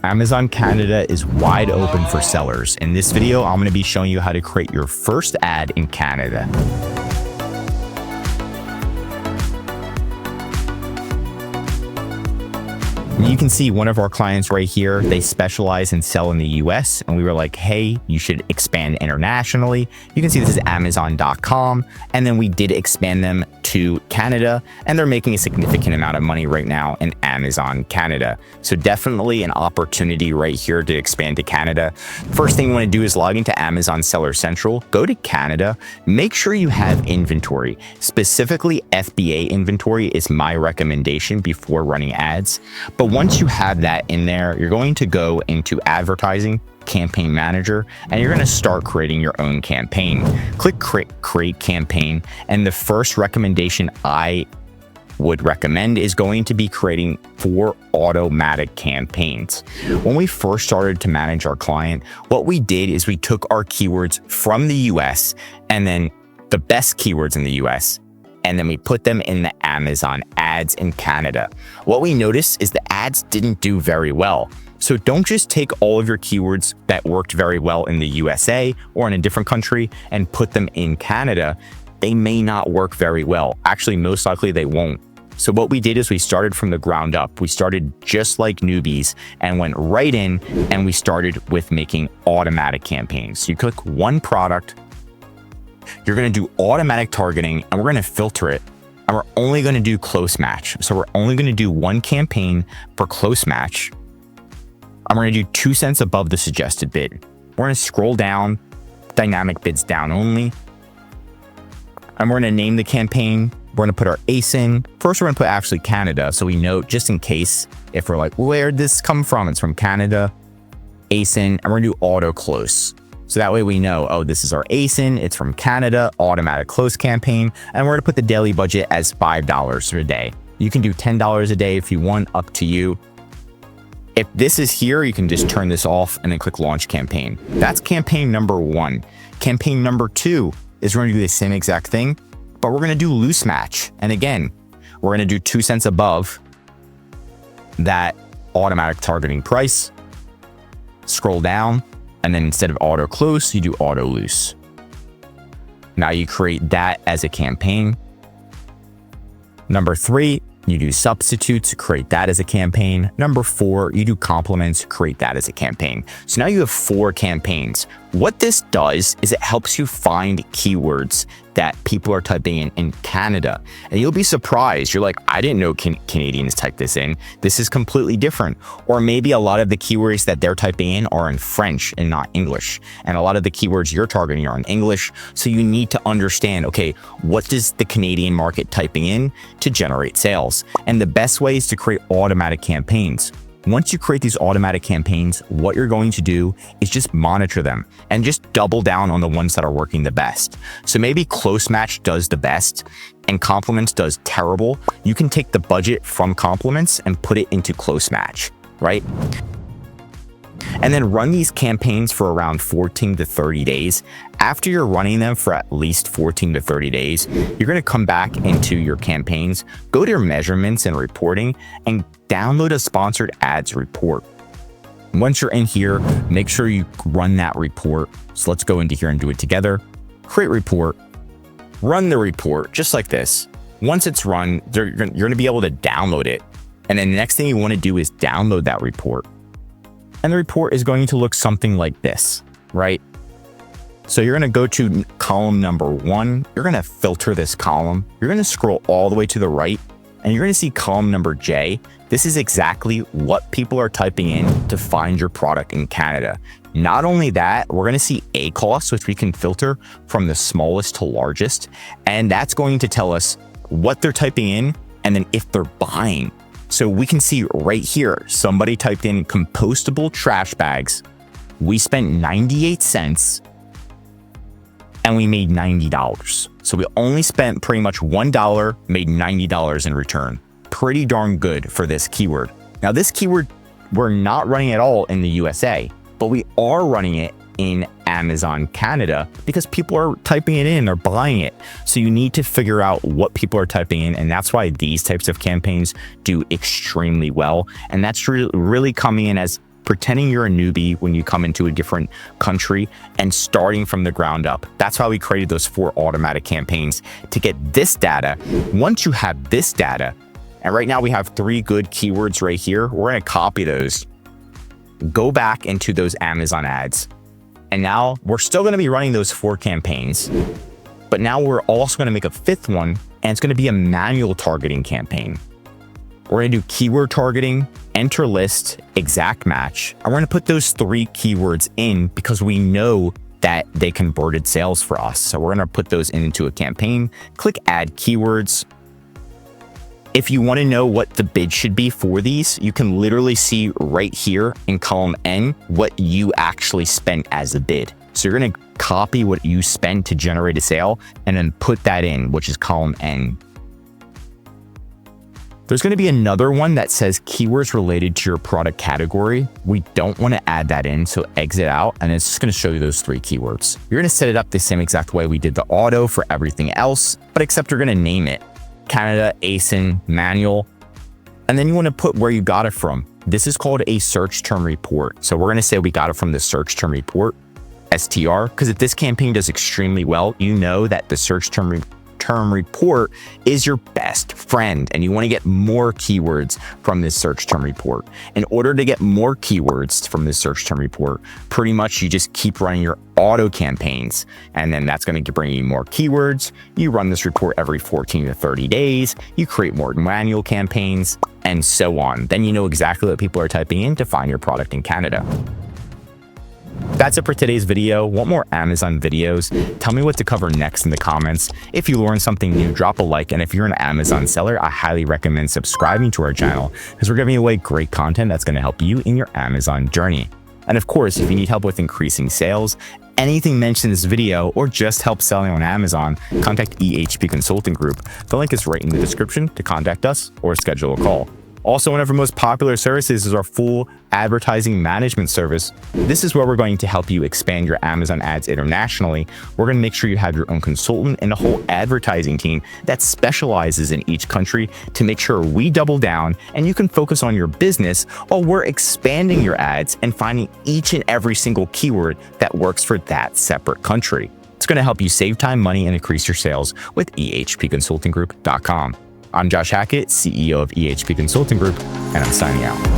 Amazon Canada is wide open for sellers. In this video, I'm going to be showing you how to create your first ad in Canada. You can see one of our clients right here, they specialize and sell in the US, and we were like, hey, you should expand internationally. You can see this is Amazon.com, and then we did expand them to Canada, and they're making a significant amount of money right now in Amazon Canada. So definitely an opportunity right here to expand to Canada. First thing you want to do is log into Amazon Seller Central, go to Canada, make sure you have inventory. Specifically, FBA inventory is my recommendation before running ads. But once you have that in there, you're going to go into advertising, campaign manager, and you're going to start creating your own campaign. Click create campaign. And the first recommendation I would recommend is going to be creating 4 automatic campaigns. When we first started to manage our client, what we did is we took our keywords from the US and then the best keywords in the US, and then we put them in the Amazon ads in Canada. What we noticed is the ads didn't do very well. So don't just take all of your keywords that worked very well in the USA or in a different country and put them in Canada. They may not work very well. Actually, most likely they won't. So what we did is we started from the ground up. We started just like newbies and went right in, and we started with making automatic campaigns. You click one product, you're going to do automatic targeting, and we're going to filter it, and we're only going to do close match. So we're only going to do one campaign for close match. I'm going to do 2 cents above the suggested bid. We're going to scroll down, dynamic bids down only, and we're going to name the campaign. We're going to put our ASIN. First, we're going to put actually Canada, so we know just in case if we're like, where'd this come from? It's from Canada, ASIN, and we're going to do auto close. So that way we know, oh, this is our ASIN, it's from Canada, automatic close campaign, and we're gonna put the daily budget as $5 a day. You can do $10 a day if you want, up to you. If this is here, you can just turn this off and then click launch campaign. That's campaign number 1. Campaign number 2 is we're gonna do the same exact thing, but we're gonna do loose match. And again, we're gonna do 2 cents above that automatic targeting price, scroll down, and then instead of auto close, you do auto loose. Now you create that as a campaign. Number 3, you do substitutes, create that as a campaign. Number 4, you do compliments, create that as a campaign. So now you have 4 campaigns. What this does is it helps you find keywords that people are typing in Canada. And you'll be surprised. You're like, I didn't know Canadians type this in. This is completely different. Or maybe a lot of the keywords that they're typing in are in French and not English. And a lot of the keywords you're targeting are in English. So you need to understand, okay, what does the Canadian market typing in to generate sales? And the best way is to create automatic campaigns. Once you create these automatic campaigns, what you're going to do is just monitor them and just double down on the ones that are working the best. So maybe close match does the best and compliments does terrible. You can take the budget from compliments and put it into close match, right? And then run these campaigns for around 14 to 30 days. After you're running them for at least 14 to 30 days, you're going to come back into your campaigns, go to your measurements and reporting, and download a sponsored ads report. Once you're in here, make sure you run that report. So let's go into here and do it together. Create report, run the report just like this. Once it's run, you're going to be able to download it. And then the next thing you want to do is download that report. And the report is going to look something like this, right? So you're going to go to column number 1. You're going to filter this column. You're going to scroll all the way to the right, and you're going to see column number J. This is exactly what people are typing in to find your product in Canada. Not only that, we're going to see ACoS, which we can filter from the smallest to largest. And that's going to tell us what they're typing in and then if they're buying. So we can see right here, somebody typed in compostable trash bags. We spent 98 cents and we made $90. So we only spent pretty much $1, made $90 in return. Pretty darn good for this keyword. Now this keyword, we're not running at all in the USA, but we are running it in Amazon Canada because people are typing it in, they're buying it. So you need to figure out what people are typing in, and that's why these types of campaigns do extremely well. And that's really coming in as pretending you're a newbie when you come into a different country and starting from the ground up. That's why we created those 4 automatic campaigns to get this data. Once you have this data, and right now we have 3 good keywords right here, we're going to copy those, go back into those Amazon ads. And now we're still going to be running those 4 campaigns, but now we're also going to make a 5th one, and it's going to be a manual targeting campaign. We're going to do keyword targeting, enter list, exact match. And we're going to put those 3 keywords in because we know that they converted sales for us. So we're going to put those into a campaign, click add keywords. If you want to know what the bid should be for these, you can literally see right here in column N what you actually spent as a bid. So you're going to copy what you spend to generate a sale and then put that in, which is column N. There's going to be another one that says keywords related to your product category. We don't want to add that in, so exit out, and it's just going to show you those 3 keywords. You're going to set it up the same exact way we did the auto for everything else, but except you're going to name it Canada, ASIN, manual, and then you want to put where you got it from. This is called a search term report. So we're going to say we got it from the search term report, STR, because if this campaign does extremely well, you know that the search term report is your best friend, and you want to get more keywords from this search term report. In order to get more keywords from this search term report, pretty much you just keep running your auto campaigns, and then that's going to bring you more keywords. You run this report every 14 to 30 days, you create more manual campaigns, and so on. Then you know exactly what people are typing in to find your product in Canada. That's it for today's video. Want more Amazon videos? Tell me what to cover next in the comments. If you learned something new, drop a like. And if you're an Amazon seller, I highly recommend subscribing to our channel because we're giving away great content that's going to help you in your Amazon journey. And of course, if you need help with increasing sales, anything mentioned in this video, or just help selling on Amazon, contact EHP Consulting Group. The link is right in the description to contact us or schedule a call. Also, one of our most popular services is our full advertising management service. This is where we're going to help you expand your Amazon ads internationally. We're going to make sure you have your own consultant and a whole advertising team that specializes in each country to make sure we double down and you can focus on your business while we're expanding your ads and finding each and every single keyword that works for that separate country. It's going to help you save time, money, and increase your sales with ehpconsultinggroup.com. I'm Josh Hackett, CEO of EHP Consulting Group, and I'm signing out.